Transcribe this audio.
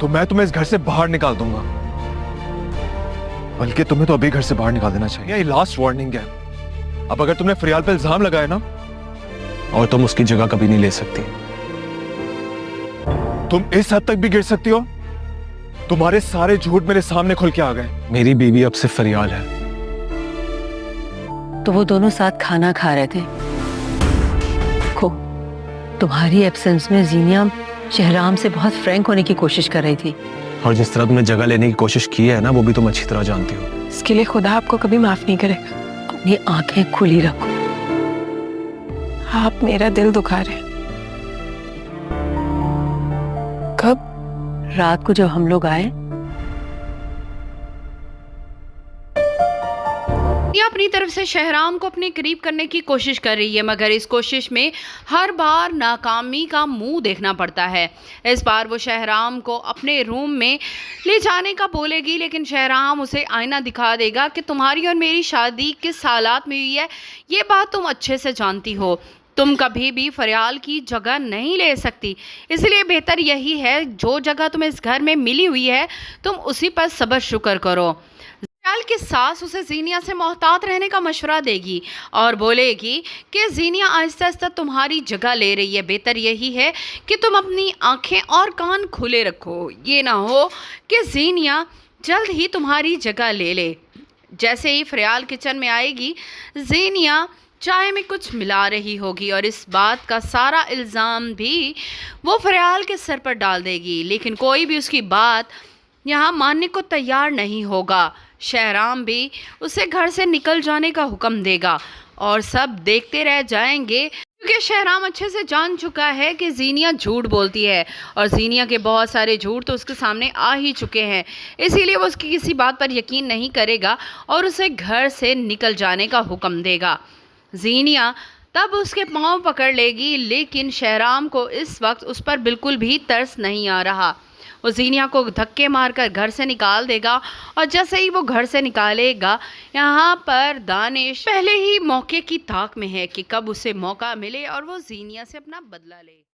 तो मैं तुम्हें इस घर से बाहर निकाल दूंगा। बल्कि तुम्हें तो अभी घर से बाहर निकाल देना चाहिए। ये लास्ट वार्निंग है। अब अगर तुमने फरियाल पे इल्जाम लगाया ना, और तुम उसकी जगह कभी नहीं ले सकती। तुम इस हद तक भी गिर सकती हो। तुम्हारे सारे झूठ मेरे सामने खुल के आ गए। मेरी बीवी अब सिर्फ फरियाल है। तो वो दोनों साथ खाना खा रहे थे। देखो, तुम्हारी एब्सेंस में जीनिया शहराम से बहुत फ्रैंक होने की कोशिश कर रही थी। और जिस तरह तुमने जगह लेने की कोशिश की है ना, वो भी तुम अच्छी तरह जानती हो। इसके लिए खुदा आपको कभी माफ नहीं करेगा। अपनी आंखें खुली रखो। आप मेरा दिल दुखा रहे हैं। कब? रात को जब हम लोग आए, अपनी तरफ से शहराम को अपने करीब करने की कोशिश कर रही है, मगर इस कोशिश में हर बार नाकामी का मुंह देखना पड़ता है। इस बार वो शहराम को अपने रूम में ले जाने का बोलेगी, लेकिन शहराम उसे आईना दिखा देगा कि तुम्हारी और मेरी शादी किस हालात में हुई है, ये बात तुम अच्छे से जानती हो। तुम कभी भी फरियाल की जगह नहीं ले सकती, इसलिए बेहतर यही है जो जगह तुम्हें इस घर में मिली हुई है तुम उसी पर सब्र शुक्र करो। फरियाल की सास उसे जीनिया से मोहतात रहने का मशवरा देगी और बोलेगी कि जीनिया आहिस्ता आहिस्ता तुम्हारी जगह ले रही है, बेहतर यही है कि तुम अपनी आंखें और कान खुले रखो। ये ना हो कि जीनिया जल्द ही तुम्हारी जगह ले ले। जैसे ही फरियाल किचन में आएगी, जीनिया चाय में कुछ मिला रही होगी और इस बात का सारा इल्ज़ाम भी वो फरियाल के सर पर डाल देगी, लेकिन कोई भी उसकी बात यहाँ मानने को तैयार नहीं होगा। शहराम भी उसे घर से निकल जाने का हुक्म देगा और सब देखते रह जाएंगे, क्योंकि शहराम अच्छे से जान चुका है कि जीनिया झूठ बोलती है और जीनिया के बहुत सारे झूठ तो उसके सामने आ ही चुके हैं। इसीलिए वो उसकी किसी बात पर यकीन नहीं करेगा और उसे घर से निकल जाने का हुक्म देगा। जीनिया तब उसके पांव पकड़ लेगी, लेकिन शहराम को इस वक्त उस पर बिल्कुल भी तरस नहीं आ रहा। वो जीनिया को धक्के मारकर घर से निकाल देगा और जैसे ही वो घर से निकालेगा, यहाँ पर दानिश पहले ही मौके की ताक में है कि कब उसे मौका मिले और वो जीनिया से अपना बदला ले।